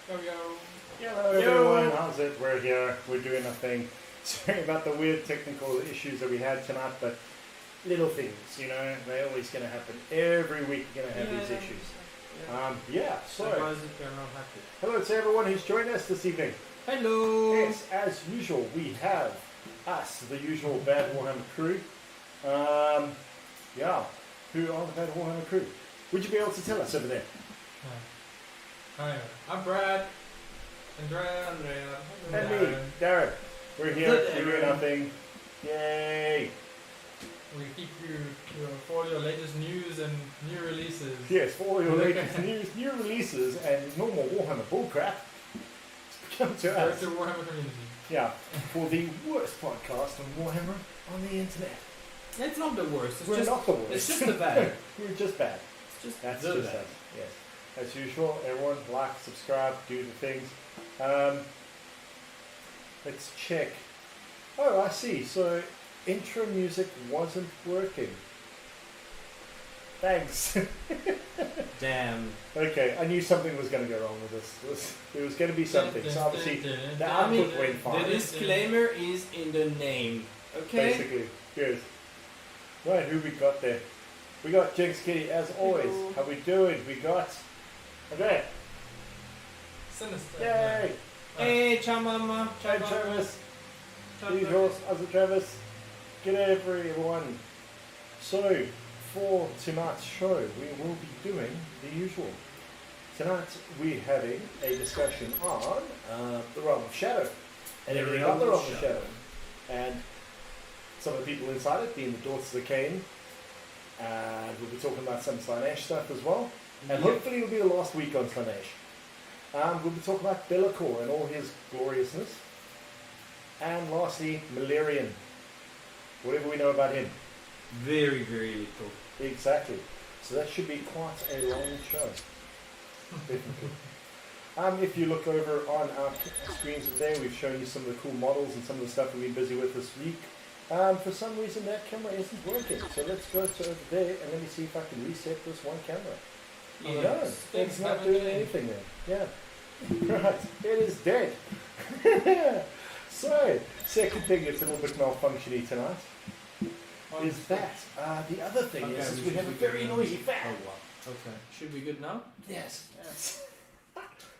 Hello everyone, how's it? We're here, we're doing a thing. Sorry about the weird technical issues that we had tonight, but little things, you know, they're always going to happen. Every week you're going to have these issues. So hello to everyone who's joined us this evening. Hello! Yes, as usual, we have us, the usual Bad Warhammer crew. Who are the Bad Warhammer crew? Would you be able to tell us over there? Hi, I'm Brad. Andrea. And me, Darren. We're here, we're doing our thing. Yay! We keep you for your latest news and new releases. Yes, for all your latest news, new releases, and normal Warhammer bullcrap. Come to us. The Warhammer community. Yeah, for the worst podcast on Warhammer on the internet. It's not the worst. We're not the worst. It's just the bad. We're just bad. It's just That's the just bad. us. Yes. As usual, everyone like, subscribe, do the things. Let's check. Oh, I see. So intro music wasn't working. Thanks. Damn. Okay, I knew something was going to go wrong with this. There was going to be something. So obviously, the output went fine. The disclaimer is in the name. Okay? Basically, good. Right, who we got there? We got Jinx Kitty, as always. Hello. How we doing? We got... Okay. Sinister. Yay! Hey, Chamama. Hi, Travis. Usual, how's it, Travis? G'day, everyone. So, for tonight's show, we will be doing the usual. Tonight, we're having a discussion on the Realm of Shadow and everything about the Realm of Shadow. And some of the people inside it being the Daughters of Cain. And we'll be talking about some Slanesh stuff as well. And hopefully it'll be the last week on Slanesh. We'll be talking about Bellicor and all his gloriousness. And lastly, Malerian. Whatever we know about him. Very, very little. Exactly. So that should be quite a long show. Definitely. If you look over on our screens today, we've shown you some of the cool models and some of the stuff we've been busy with this week. For some reason that camera isn't working. So let's go to over there and let me see if I can reset this one camera. No, it's not doing anything there. Yeah. Right. It is dead. So, second thing that's a little bit malfunctiony tonight is that. The other thing is we have a very noisy fan. Oh, wow. Okay. Should be good now? Yes.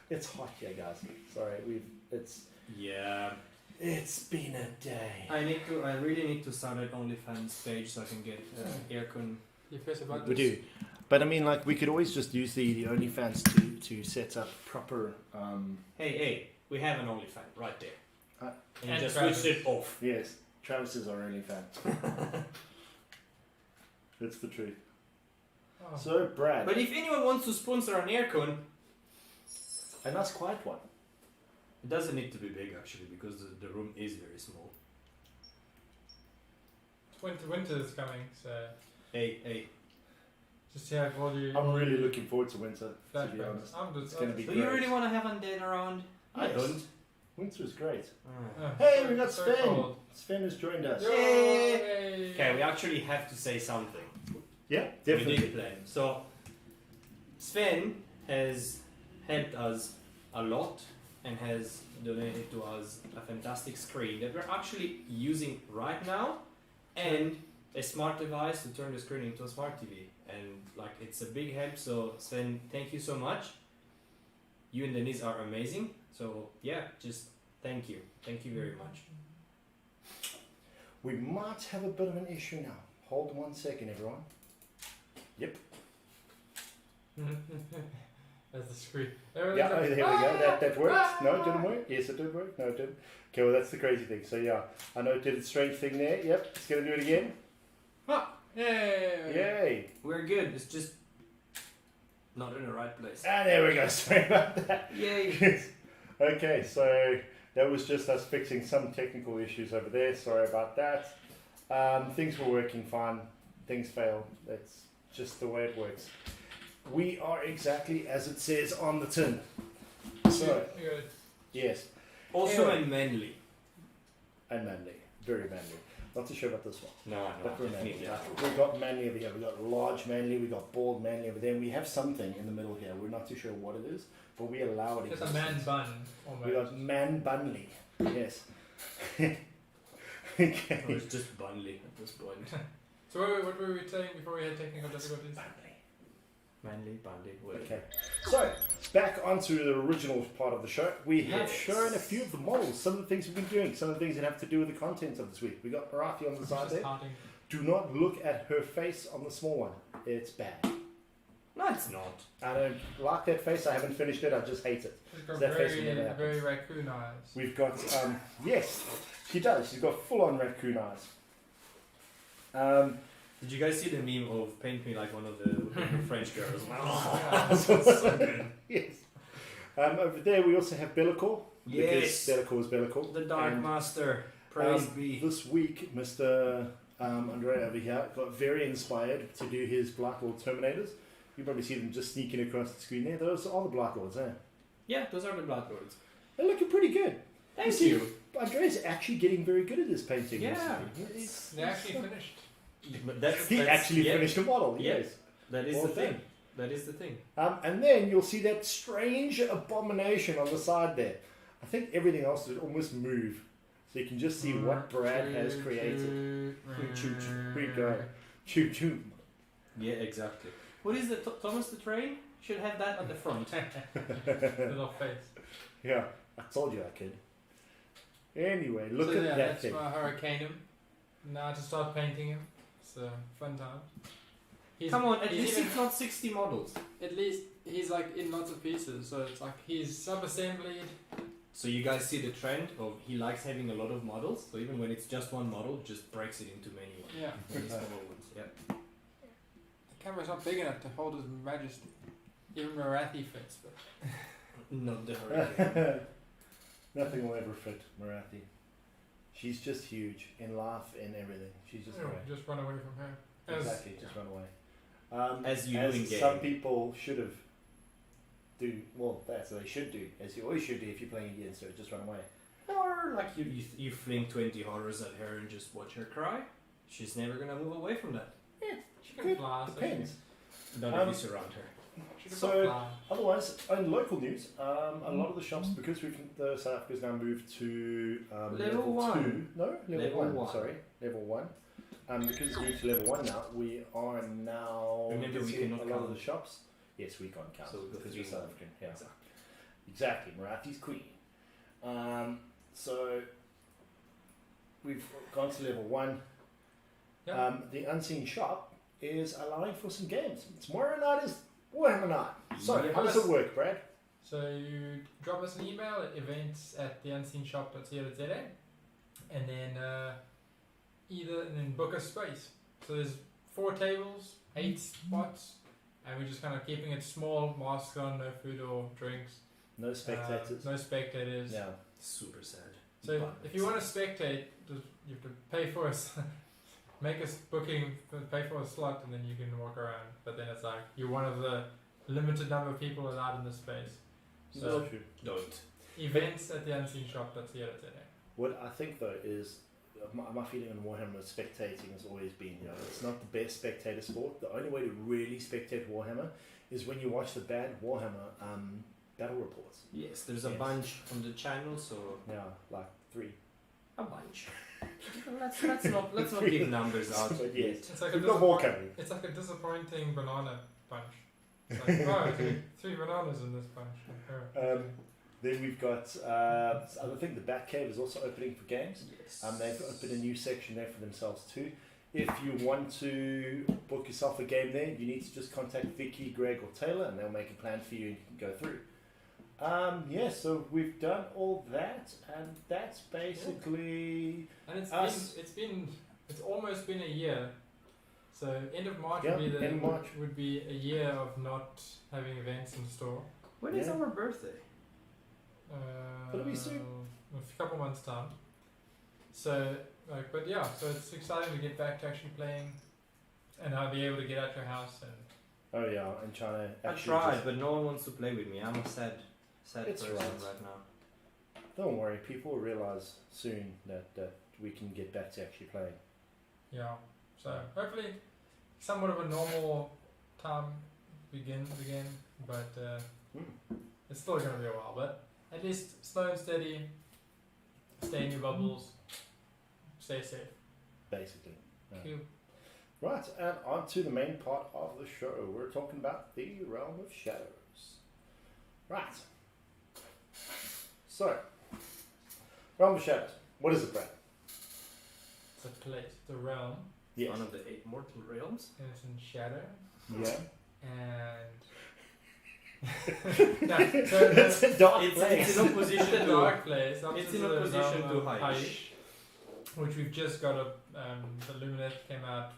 It's hot here, guys. Sorry, it's been a day. I really need to start an OnlyFans page so I can get aircon. You press a button. We do. But I mean, like, we could always just use the OnlyFans to set up proper... Hey, we have an OnlyFans right there. And you And just Travis. switched it off. Yes, Travis is our OnlyFan. That's the truth. Oh. So, Brad. But if anyone wants to sponsor an aircon, A nice quiet one. it doesn't need to be big actually because the room is very small. Winter is coming, so Hey. just have all your. I'm really looking forward to winter, to be flashbacks. honest. I'm good. It's gonna be Do you great. really want to have undead around? I Yes. don't. Winter is great. Oh, Hey, so- we got so Sven. cold. Sven has joined us. Yay! Okay, we actually have to say something. Yeah, We definitely. did plan. So, Sven has helped us a lot and has donated to us a fantastic screen that we're actually using right now and a smart device to turn the screen into a smart TV. And like it's a big help. So, Sven, thank you so much. You and Denise are amazing. So, yeah, just thank you. Thank you very much. We might have a bit of an issue now. Hold 1 second, everyone. Yep. That's the screen. Yeah, oh, here we go. That worked. No, it didn't work. Yes, it did work. No, it didn't. Okay, well, that's the crazy thing. So, yeah, I know it did a strange thing there. Yep, it's going to do it again. Yay! Yay. We're good. It's just not in the right place. Ah, there we go. Sorry about that. Yay! Yes. Okay, so that was just us fixing some technical issues over there. Sorry about that. Things were working fine. Things failed. That's just the way it works. We are exactly as it says on the tin. So, You got it. yes. Also, Anyway. and manly. And manly. Very manly. Not too sure about this one. No, But we're manly. definitely. We've got manly over here. We've got large manly. We've got bald manly over there. And we have something in the middle here. We're not too sure what it is, but we allow it. It's a man bun. Almost. We got man bunly. Yes. Oh, Okay. it's just Bunley at this point. So what were we saying before we had technical difficulties? Manly, Bunley, whatever. Okay. So back onto the original part of the show. We have Yes. shown a few of the models, some of the things we've been doing, some of the things that have to do with the content of this week. We got Marathi on the side Just there. counting. Do not look at her face on the small one. It's bad. No, it's not. I don't like that face. I haven't finished it. I just hate it. She's got That face will very, never happen. very raccoon eyes. We've got, yes, she does. She's got full-on raccoon eyes. Did you guys see the meme of paint me like one of the French girls? So good. Yes. Over there we also have Bellicor. Yes. Because Bellicor is Bellicor. The Dark And, Master. Praise be. This week, Mr. Andre over here got very inspired to do his Black Lord Terminators. You probably see them just sneaking across the screen there. Those are the Black Lords, eh? Yeah, those are the Black Lords. They're looking pretty good. Thank see, you. Andre's actually getting very good at his painting. Yeah. recently. They actually finished. But that's He actually yeah, finished a model, Yeah. yes. That is Well the thing. done. That is the thing. And then you'll see that strange abomination on the side there. I think everything else would almost move. So you can just see what Brad has created. We go. Choo choo. Yeah, exactly. What is it? Thomas the Train should have that on the front. Little face. Yeah, I told you I could. Anyway, look so at yeah, that that's thing. my Hurricaneum. Now to start painting him. It's a fun time. Come on, at he's least even- it's not 60 models. At least he's like in lots of pieces, so it's like he's sub-assembled. So you guys see the trend of he likes having a lot of models. So even when it's just one model, just breaks it into many ones. Yeah. Many smaller ones. Yeah. The camera's not big enough to hold his majesty. Even Marathi fits, but Not the Hurricane. Nothing will ever fit Marathi. She's just huge in life, in everything. She's just great. just run away from her. As- Exactly, just run away. As you do in game. some people should have that's what they should do, as you always should do if you're playing against her, just run away. Or like you fling 20 horrors at her and just watch her cry. She's never gonna move away from that. She can fly. so Depends. Not if you surround her. She can So- fly. Otherwise, in local news, a lot of the shops, because the South Africa's now moved to Level 1. 2. No, level Level 1. 1. Sorry, level 1. Because it's moved to level 1 now, we are now Remember, we visiting cannot a lot of count. the shops. Yes, we can't count So we've got because 3 we're South more. African. Yeah. Exactly. Exactly, Marathi's queen. So we've gone to level 1. Yeah. The Unseen Shop is allowing for some games. Tomorrow night is Warhammer night. So Yes. how does it work, Brad? So you drop us an email at events@theunseenshop.co.za and then book a space. So there's 4 tables, 8 spots, and we're just kind of keeping it small, masks on, no food or drinks. No spectators. No spectators. Yeah. Super sad. So But if you want to spectate, you have to pay for us. Make us booking, pay for a slot, and then you can walk around. But then it's like you're one of the limited number of people allowed in the space. So That's true. don't. events@theunseenshop.co.za. What I think though is my feeling on Warhammer spectating has always been, it's not the best spectator sport. The only way to really spectate Warhammer is when you watch the bad Warhammer battle reports. Yes, there's a Yes. bunch on the channel, so Yeah, like 3. a bunch. let's not give numbers out. But yes, It's like we've got more coming. It's like a disappointing banana bunch. It's like, oh, three bananas in this bunch. Then we've got, I think the Batcave is also opening for games. Yes. They've opened a new section there for themselves too. If you want to book yourself a game there, you need to just contact Vicky, Greg, or Taylor, and they'll make a plan for you and you can go through. So we've done all that, and that's basically And it's us. it's almost been a year. So end of March Yeah, would be end of March. would be a year of not having events in store. When is Yeah. our birthday? It'll be soon. A couple months time. So but yeah, so it's exciting to get back to actually playing, and I'll be able to get out your house and. Oh yeah, and trying to I actually tried, just- but no one wants to play with me. I'm a sad It's person right. right now. don't worry, people will realise soon that we can get back to actually playing. Yeah. So hopefully, somewhat of a normal time begins again, but it's still gonna be a while. But at least slow and steady. Stay in your bubbles. Stay safe. Basically. Yeah. Cool. Right, and on to the main part of the show. We're talking about the Realm of Shadows. Right. So, Realm of Shadows. What is it, Brad? It's a place, it's a realm, Yes. One of the 8 mortal realms. and it's in shadow. Yeah. And no, so It's a dark It's place. in opposition it's a to dark place. It's in the opposition realm to of Haish. which we've just got a the Lumineth came out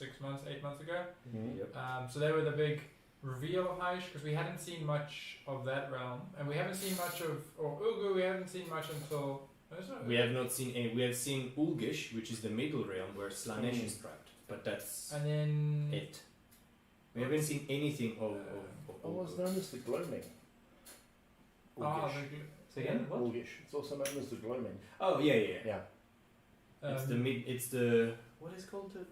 8 months ago. Mhm. Yep. So they were the big reveal of Haish because we hadn't seen much of that realm, and we haven't seen much of Ugu. We haven't seen much until We have not seen any. We have seen Ulgish, which is the middle realm where Slanesh is trapped, but that's and then it. We haven't seen anything of Oh, what's known as the Gloaming. ah, Say again? What? Ulgish. It's also known as the Gloaming. Oh yeah. Yeah. It's the mid. It's the what is called the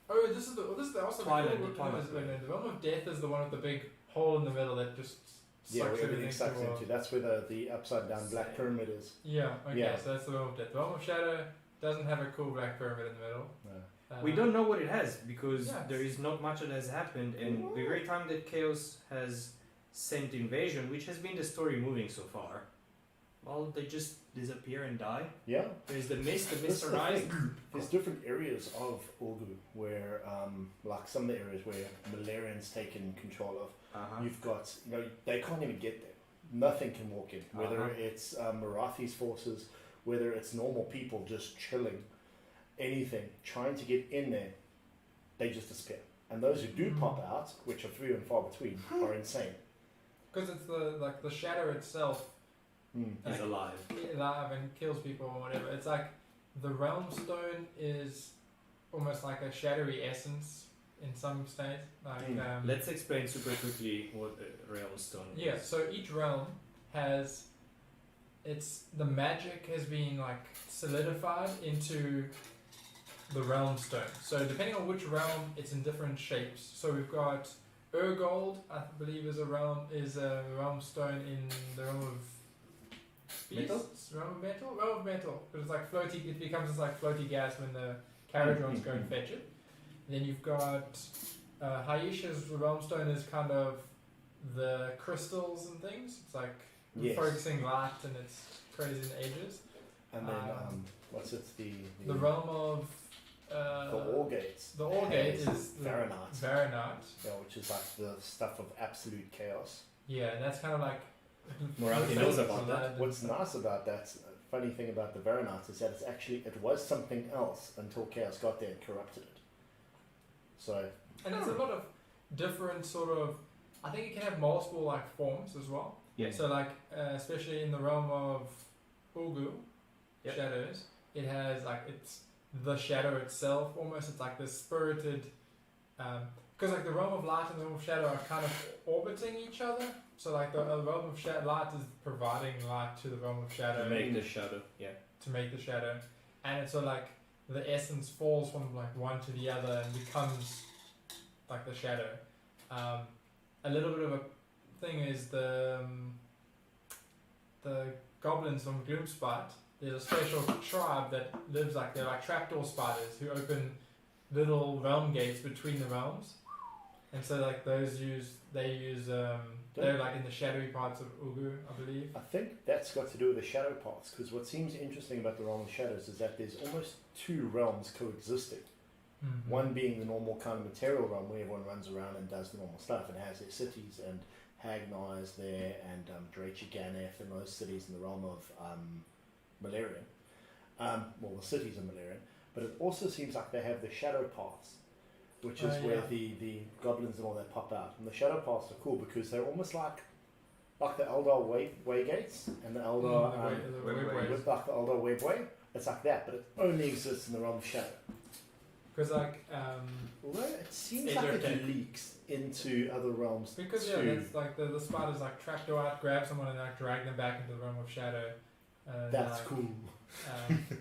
Oh, this is also Twilight, the, the Twilight cool, the realm of death is the one with the big hole in the middle that just Yeah, sucks where everything everything sucks to into. That's where the upside down black Same. pyramid is. Yeah, okay, Yeah. so that's the realm of death. The realm of shadow doesn't have a cool black pyramid in the middle. No. We don't know what it has because Yes. there is not much that has happened, and the very time that Chaos has sent invasion, which has been the story moving so far, well, they just disappear and die. Yeah. There's the mist That's the arises. thing. There's different areas of Ulgu where, like some of the areas where Malarian's taken control of, you've got, they can't even get there. Nothing can walk in. Whether it's Marathi's forces, whether it's normal people just chilling, anything, trying to get in there, they just disappear. And those who do pop out, which are few and far between, are insane. Because it's the shadow itself Is alive. alive and kills people or whatever. It's like the realm stone is almost like a shadowy essence in some states. Like Let's explain super quickly what the realm stone is. yeah, so each realm has the magic has been like solidified into the realm stone. So depending on which realm, it's in different shapes. So we've got Urgold, I believe, is a realm stone in the realm of Metal? beasts. Realm of metal. Because it's like floaty. It becomes this like floaty gas when the carriage ones go and fetch it. And then you've got Haisha's realm stone is kind of the crystals and things. It's like Yes. focusing light and it's crazy in ages. And then, what's it? The realm of the Ore Gates. the Ore Gate is the Varanite. Varanite. Yeah, which is like the stuff of absolute chaos. Yeah, and that's kind of like Morathi knows about that. What's nice about that, funny thing about the Varanite is that it was something else until chaos got there and corrupted it. So, and there's a lot of different sort of. I think it can have multiple like forms as well. Yeah. So like especially in the realm of Ulgu, Yep. shadows, it has like it's the shadow itself almost. It's like this spirited. Because like the realm of light and the realm of shadow are kind of orbiting each other. So like the realm of light is providing light to the realm of shadow To make the shadow, yeah. to make the shadow, and it's sort of like the essence falls from like one to the other and becomes like the shadow. A little bit of a thing is the goblins from Gloomspite. There's a special tribe that lives like they're like trapdoor spiders who open little realm gates between the realms, and so like they're like in the shadowy parts of Ulgu, I believe. I think that's got to do with the shadow parts, because what seems interesting about the realm of shadows is that there's almost two realms coexisting. Mm-hmm. One being the normal kind of material realm where everyone runs around and does the normal stuff and has their cities, and Hagnar is there, and Draichi Ganef and those cities in the realm of Malarian. Well, the cities in Malarian. But it also seems like they have the shadow paths, which is where the goblins and all that pop out. And the shadow paths are cool because they're almost like the Eldar way gates and the Eldar with like the Eldar webway. It's like that, but it only exists in the realm of shadow. Because like Although it seems like it leaks into other realms because too. that's like the spiders like trapdoor out, grab someone and like drag them back into the realm of shadow. That's like, cool.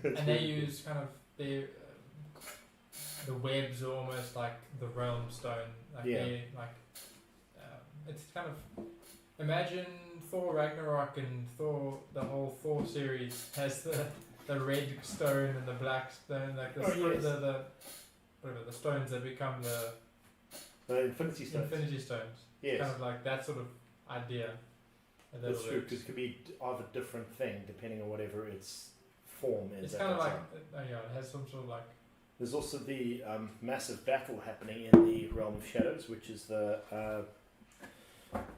and they use kind of the webs are almost like the realm stone. Like Yeah. it's kind of imagine Thor Ragnarok and Thor. The whole Thor series has the red stone and the black stone, like the the stones that become the Infinity Stones. Infinity Stones. Yes. Kind of like that sort of idea. A little That's true, bit. because it could be of a different thing depending on whatever its form is. It's at kind of that like time. it has some sort of like There's also the massive battle happening in the Realm of Shadows, which is the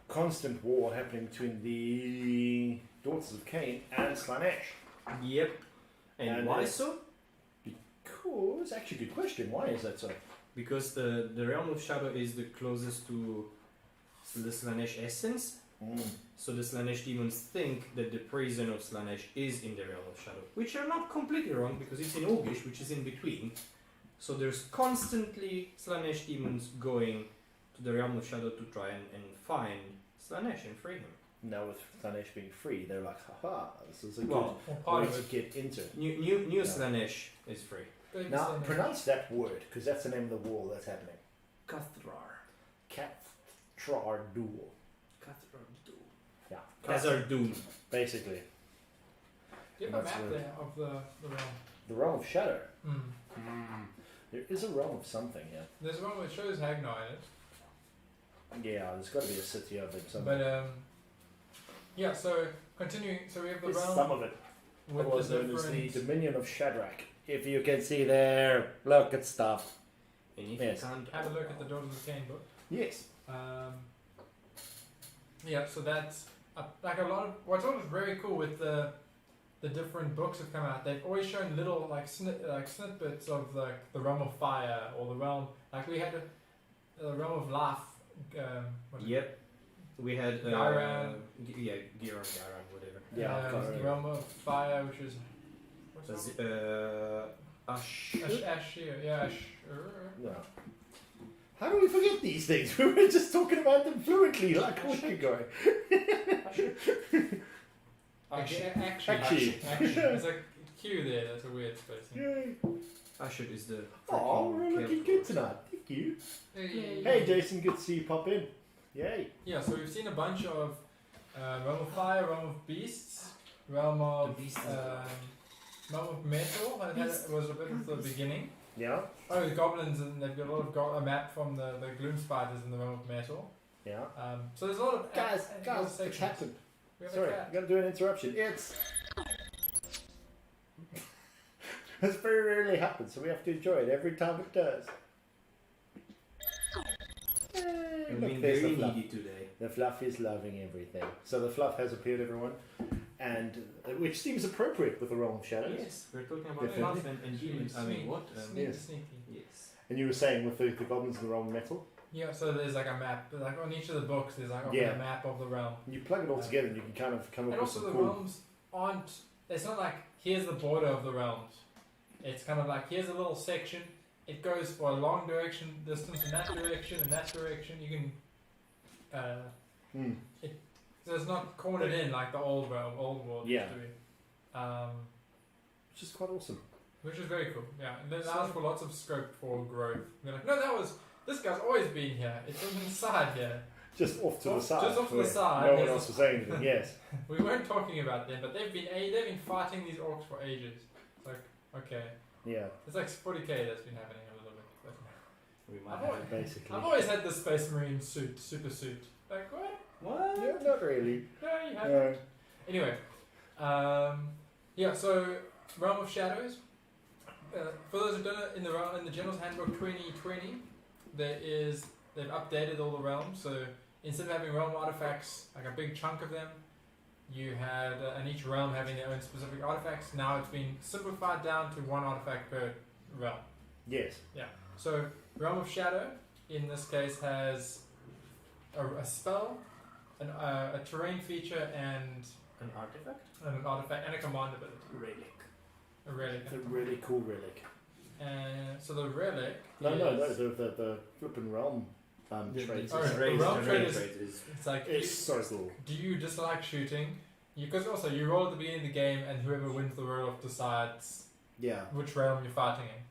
constant war happening between the Daughters of Cain and Slanesh. Yep. And why so? Because, actually, good question. Why is that so? Because the Realm of Shadow is the closest to the Slanesh essence. So the Slanesh demons think that the prison of Slanesh is in the Realm of Shadow, which are not completely wrong because it's in Ogish, which is in between. So there's constantly Slanesh demons going to the Realm of Shadow to try and find Slanesh and free him. Now with Slanesh being free, they're like, haha, this is a good Well, part way of to it. get into it. New Yeah. Slanesh is free. Big Now, Slanesh. pronounce that word, because that's the name of the wall that's happening. Kathrar. Cathrar duel. Yeah. Khazar-dûm. Basically. Do you have a That's map the- there of the realm? The Realm of Shadow. Mm. There is a realm of something, yeah. There's one which shows Hagnar in it. Yeah, there's got to be a city of it somewhere. But yeah. So continuing, so we have the There's realm some of it. with Otherwise the known as the different. Dominion of Shadrach. If you can see there, look at stuff. And if Yes. you can't Have a look at the Daughters of Cain book. Yes. Yeah, so that's like a lot of what's always very cool with the different books that come out. They've always shown little like snippets of like the realm of fire or the realm like we had the realm of life. What is it? Yep. We had Gyran. Gyran, whatever. Yeah, the realm of fire, which is what's it called? Ashir, yeah, Ashir. No. How do we forget these things? We were just talking about them fluently like a week ago. Actually, there's a Q there. That's a weird spacing. Yay. Ashur is the. Oh, freaking we're looking cape good of- tonight. Thank you. Hey. Hey, Jason, good to see you pop in. Yay. Yeah, so we've seen a bunch of realm of fire, realm of beasts, realm of The beast is realm of metal. It was a bit of the beginning. Yeah, Oh, the goblins, and they've got a lot of a map from the gloom spiders in the realm of metal. yeah. So there's a lot of Guys, little it's sections. happened. We have Sorry, a I'm cat. going to do an interruption. It's... This very rarely happens, so we have to enjoy it every time it does. Yay, We've look, been there's very the fluff. needy today. The fluff is loving everything. So the fluff has appeared, everyone, and which seems appropriate with the Realm of Shadows. Yes, we're talking about Definitely. fluff and demons. I mean, what? Sneaky, Yes. sneaky. Yes. And you were saying with the goblins and the realm of metal, Yeah, so there's like a map, like on each of the books, there's like often Yeah. a map of the realm. you plug it all together and you can kind of come And up with also some the cool... realms aren't, it's not like here's the border of the realms. It's kind of like here's a little section, it goes for a long direction, distance in that direction, and that direction. You can, so it's not cornered in like the old world Yeah. used to be. Which is quite awesome. Which is very cool, yeah. And it allows for lots of scope for growth. They're like, no, this guy's always been here. It's on the side here. Just off to the Off- side. just off to the where side, No one there's else a- was saying anything, yes. We weren't talking about them, but they've been fighting these orcs for ages. It's like, okay. Yeah, It's like 40k that's been happening a little bit. But We might I've have. always, basically. I've always had the Space Marine super suit. Like, what? What? Yeah, not really. No, you haven't. No. Anyway, yeah. So Realm of Shadows. For those who don't know, in the General's Handbook 2020, they've updated all the realms. So instead of having realm artifacts, like a big chunk of them, you had and each realm having their own specific artifacts. Now it's been simplified down to one artifact per realm. Yes. So Realm of Shadow, in this case, has a spell, a terrain feature, and An artifact? an artifact, and a command ability. Relic. A relic. It's a really cool relic. So the relic No, is... the flippin' realm traits. Oh, is- the realm trait is- is It's like, It's so cool. do you dislike shooting? Because also, you roll at the beginning of the game, and whoever wins the roll-off decides Yeah. which realm you're fighting in.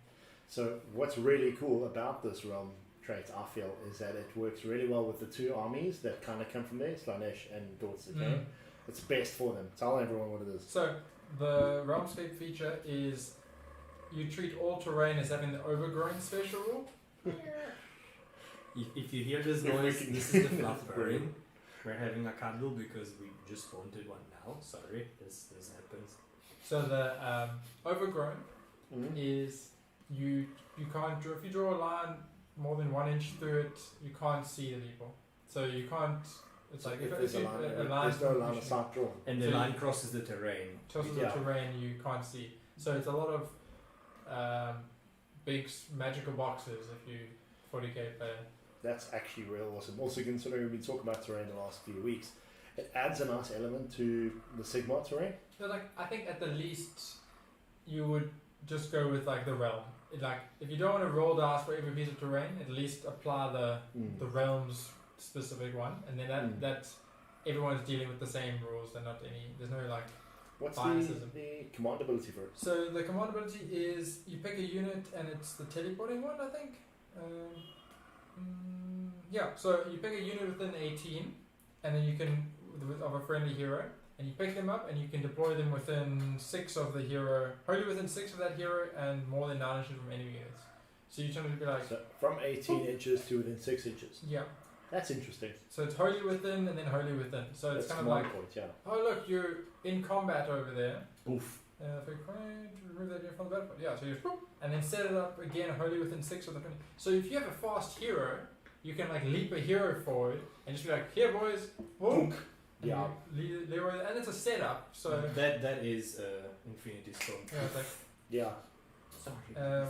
So what's really cool about this realm trait, I feel, is that it works really well with the two armies that kind of come from there, Slanesh and Daughters of Cain. It's best for them. Tell everyone what it is. So the Realmscape feature is you treat all terrain as having the overgrown special rule. If you hear this We're noise, freaking- this is the fluff burning. We're having a candle because we just wanted one now. Sorry, this happens. So the overgrown is you can't draw, if you draw a line more than 1 inch through it, you can't see the people. So you can't. It's So like if if there's a you- line, line there's no line of sight drawn. And the So line you- crosses the terrain. tosses Yeah. the terrain you can't see. So it's a lot of big magical boxes if you 40k player. That's actually real awesome. Also, considering we've been talking about terrain the last few weeks, it adds a nice element to the Sigma terrain. So like I think at the least you would just go with like the realm. Like if you don't want to roll dice for every piece of terrain, at least apply the realm's specific one, and then that everyone's dealing with the same rules. There's no like What's biases. the commandability for it? So the commandability is you pick a unit and it's the teleporting one, I think. Yeah, so you pick a unit within 18, and then you can of a friendly hero, and you pick them up and you can deploy them within 6 of the hero, wholly within 6 of that hero, and more than 9 inches from enemy units. So you tend to be like, So from 18 inches to within 6 inches. yeah. That's interesting. So it's wholly within and then wholly within. So it's That's kind of like, point, yeah. oh look, you're in remove over there. Oof. If we remove that unit from the battlefield, yeah. So you just boop, and then set it up again, wholly within 6 of the 20. So if you have a fast hero, you can like leap a hero forward and just be like, here boys, boom. Yeah. And it's a setup. So That is Infinity Stone. yeah, it's like Yeah. Sorry.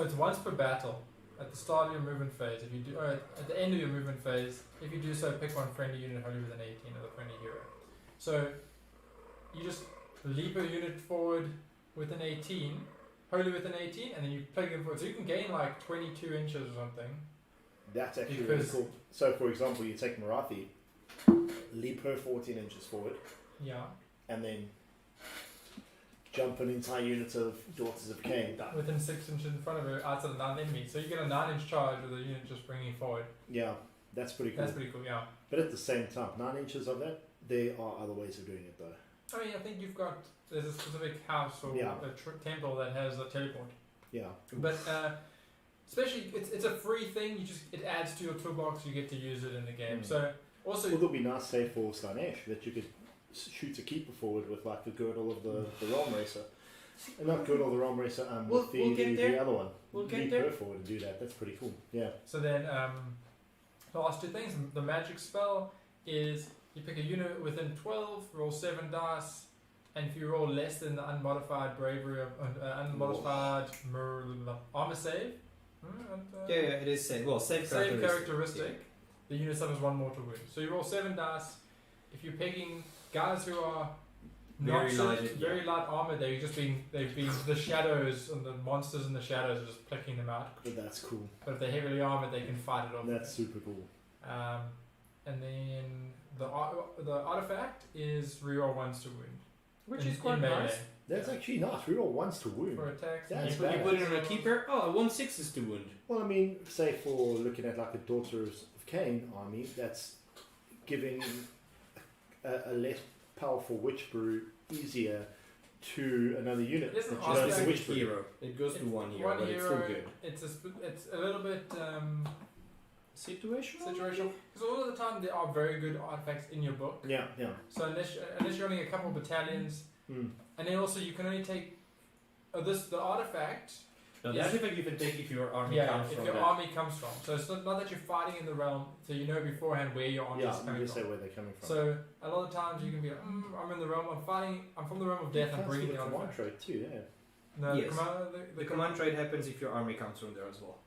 it's once per battle. At the start of your movement phase, if you do, at the end of your movement phase, if you do so, pick one friendly unit wholly within 18 of the friendly hero. So you just leap a unit forward within 18, wholly within 18, and then you plug them forward. So you can gain like 22 inches or something. That's actually really Because- cool. So, for example, you take Marathi, leap her 14 inches forward, Yeah, and then jump an entire unit of Daughters of Cain. within 6 inches in front of her, outside of 9 enemies. So you get a 9-inch charge with a unit just bringing forward. Yeah, that's pretty cool. That's pretty cool. Yeah. But at the same time, 9 inches of that, there are other ways of doing it though. I mean, I think there's a specific house or Yeah. a temple that has a teleport. Yeah. But especially, it's a free thing. It adds to your toolbox. You get to use it in the game. So also, Well, it'll be nice, say, for Slanesh, that you could shoot a keeper forward with like the girdle of the Realm Racer. Not girdle the Realm Racer, We'll with get the there. other one. We'll get Leap there. her forward and do that. That's pretty cool. Yeah. so then the last 2 things. The magic spell is you pick a unit within 12, roll 7 dice, and if you roll less than the unmodified bravery of unmodified armor save. Yeah, it is safe. Well, safe Same characteristic. characteristic, the unit suffers 1 mortal wound. So you roll 7 dice. If you're picking guys who are Very light, very light armor, they've been the shadows and the monsters in the shadows are just picking them out. But that's cool. But if they're heavily armored, they can fight it off. That's super cool. And then the artifact is reroll 1s to wound, Which in- is quite in melee. nice. That's actually nice. We roll once to wound. For attacks. That's You bad. put it on a keeper. Oh, 1/6 is to wound. Well, I mean, say for looking at like a Daughters of Cain army, that's giving a less powerful witch brew easier to another unit. It doesn't that ask you you don't to witch brew. hero. It goes to It's 1 hero, one but it's still hero. good. It's a little bit situational because all of the time there are very good artifacts in your book. Yeah, yeah. So unless you're running a couple battalions, and then also you can only take the artifact. Now, the Yes. artifact you can take if your army Yeah, comes if from your that. army comes from. So it's not that you're fighting in the realm, so you know beforehand where your army Yeah, is you coming just say from. where they're coming from. So a lot of times you can be like, I'm in the realm, I'm from the realm of death, I'm That's bringing the the command artifact. trait too, yeah. No, Yes. the The command trade happens if your army comes from there as well.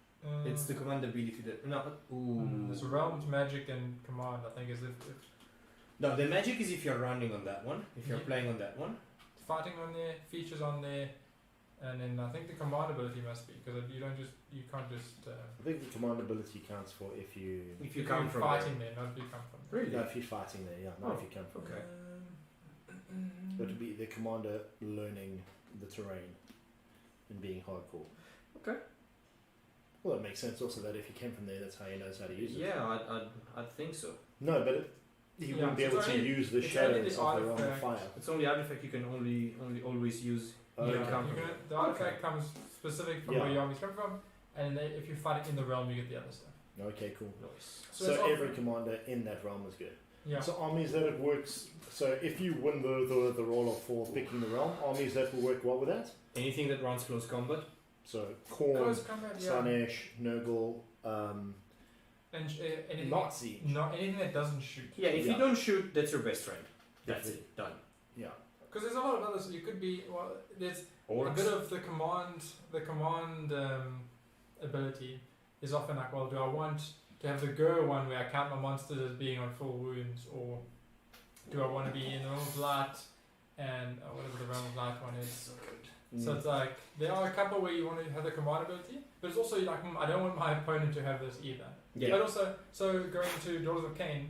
It's the command ability that... No, There's realms, magic, and command. I think is if No, the magic is if you're running on that one. If you're Yeah. playing on that one. fighting on there, features on there, and then I think the command ability must be because you can't just I think the command ability counts for if you... If you come you're from fighting there, not if you come from there. Really? No, if you're fighting there, yeah. Not Oh, if you come from okay. there. But to be the commander learning the terrain and being hardcore. Well, it makes sense also that if he came from there, that's how he knows how to use it. Yeah, I'd think so. No, but he wouldn't be so able it's to only- use the it's shadows only of the the realm of artifact. fire. It's only artifact you can only always use. Oh, Yeah, okay. come you from. can, the artifact comes specific from Yeah. where your armies come from, and if you fight it in the realm, you get the other stuff. Okay, cool. Nice. So So, it's every often- commander in that realm is good. Yeah. So armies that it works. So if you win the roll for picking the realm, armies that will work well with that. Anything that runs close combat. So Khorne, Close combat, yeah. Slanesh, Nurgle, And anything, not Siege. anything that doesn't shoot. Yeah, if Yeah. you don't shoot, that's your best friend. That's Definitely. it. Done. Yeah. Because there's a lot of others. You could be there's Orcs. a bit of the command ability is often like, well, do I want to have the Gur one where I count my monsters as being on full wounds, or do I want to be in the realm of light and whatever the realm of light one is? So good. So it's like there are a couple where you want to have the command ability, but it's also like I don't want my opponent to have this either. Yeah. But also, so going to Daughters of Cain,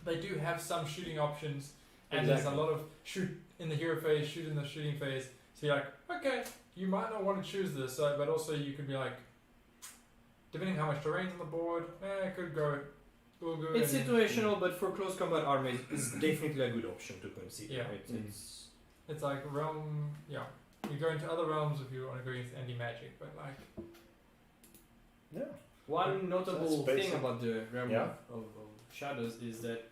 they do have some shooting options, and there's a Exactly. lot of shoot in the hero phase, shoot in the shooting phase. So you're like, okay, you might not want to choose this, but also you could be like, depending how much terrain's on the board, it could go. All good. It's and then- situational, but for close combat armies, it's definitely a good option to consider. Yeah. It's It's like realm, yeah. You go into other realms if you want to go into anti-magic, but like, Yeah. one notable That's thing basic. about the realm Yeah. of shadows is that,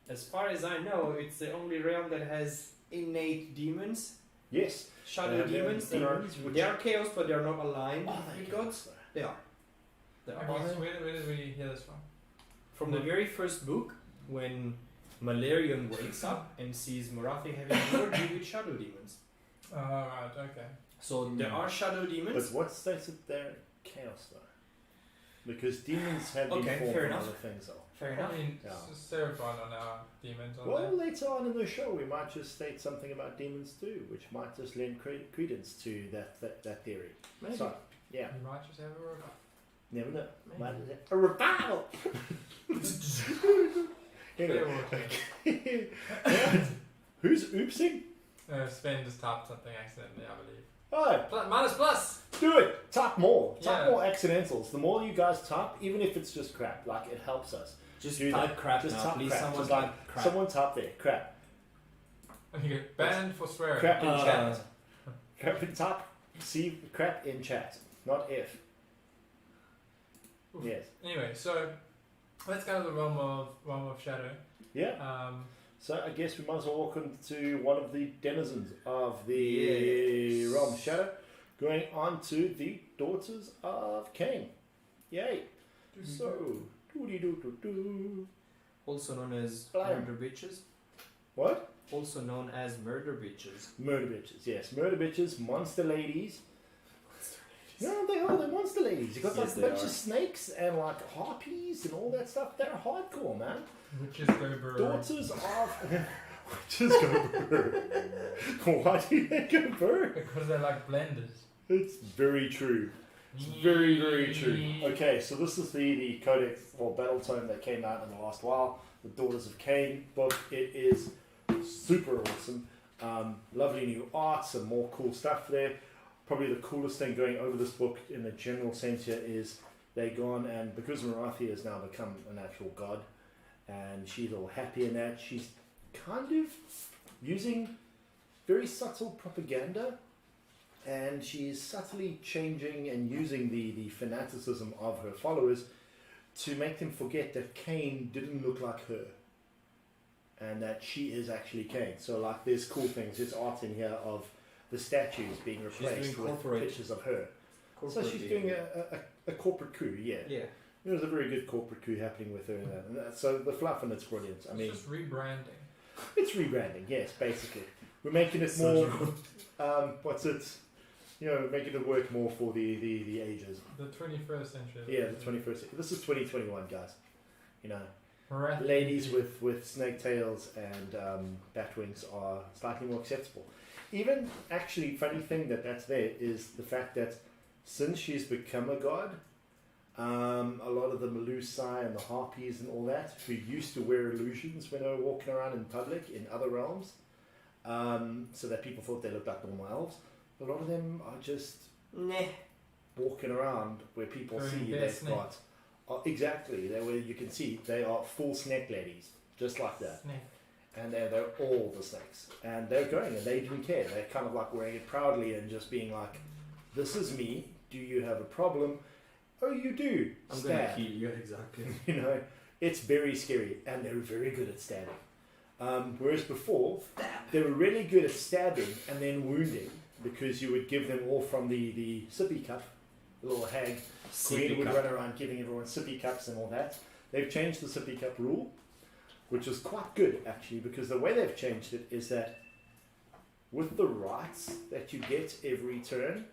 as far as I know, it's the only realm that has innate demons, Yes. shadow They have demons that are demons, which- they are chaos, but they are not aligned Oh, they with can gods. also. They are. They I are. mean, where did we hear this from? From the very first book, when Malerion wakes up and sees Morathi having an orgy with shadow demons. Oh, right, okay. So there are shadow demons. But what states it there? Chaos though. Because demons have been Okay, formed fair from enough. other things though. Fair I enough. mean, Yeah. Seraphon on our demons, aren't Well, they? later on in the show, we might just state something about demons too, which might just lend credence to that theory. Maybe. So, yeah, You might just have a robot. never know. Maybe. Might just have a revival. Anyway, yeah. Who's oopsing? Sven just typed something accidentally, I believe. Oh, Minus plus! do it. Type more. Type Yeah. more accidentals. The more you guys type, even if it's just crap, like it helps us. Just Do type that. crap Just now, type please. crap. Someone Just type crap. Someone type there. Crap. And you get banned for swearing. Crap in Uh, chat. Crap in type. See crap in chat, not if. Oof. Yes. Anyway, so let's go to the realm of shadow. Yeah. So I guess we might as well walk into one of the denizens of the Yes. realm of shadow, going on to the daughters of Cain. Yay! So, doo-dee-doo-doo-doo. Also known as Blam. murder bitches. What? Also known as murder bitches. Murder bitches. Yes, murder bitches, monster ladies. No, they are. They're monster ladies. You got Yes, like a they bunch are. of snakes and like harpies and all that stuff. They're hardcore, man. Which is go Daughters of witches go burr. Why do they go burr? Because they're like blenders. It's very true. It's very, very true. Okay, so this is the codex or battle tome that came out in the last while, the Daughters of Cain book. It is super awesome. Lovely new art, some more cool stuff there. Probably the coolest thing going over this book in the general sense here is they've gone and because Morathi has now become an actual god and she's all happy in that, she's kind of using very subtle propaganda and she's subtly changing and using the fanaticism of her followers to make them forget that Cain didn't look like her and that she is actually Cain. So like there's cool things, there's art in here of the statues being replaced doing with corporate- pictures of her. So Corporate she's behavior. doing a corporate coup, yeah. Yeah. There's a very good corporate coup happening with her and that. And so the fluff and it's brilliant. I It's mean, just rebranding. it's rebranding, yes, basically. We're making it more, what's it, you know, making it work more for the ages. The 21st century. Yeah, the 21st. This is 2021, guys. You know, Morathi ladies indeed. with snake tails and bat wings are slightly more acceptable. Even actually, funny thing that's there is the fact that since she's become a god, a lot of the Melusai and the Harpies and all that, who used to wear illusions when they were walking around in public in other realms, so that people thought they looked like normal elves, a lot of them are just Nah. walking around where people Going see bare they've snake. got. Exactly, they're where you can see they are full snake ladies, just like that. Snake. And they're all the snakes. And they're going and they didn't care. They're kind of like wearing it proudly and just being like, this is me. Do you have a problem? Oh, you do. I'm gonna Stab. kill you, exactly. You know, it's very scary. And they're very good at stabbing. Whereas before, they were really good at stabbing and then wounding because you would give them all from the sippy cup. The little hag queen would run around giving everyone sippy cups and all that. They've changed the sippy cup rule, which is quite good actually, because the way they've changed it is that with the rights that you get every turn,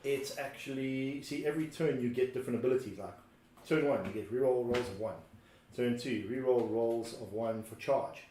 it's actually, see, every turn you get different abilities. Like turn 1, you get reroll rolls of 1. Turn 2, reroll rolls of 1 for charge.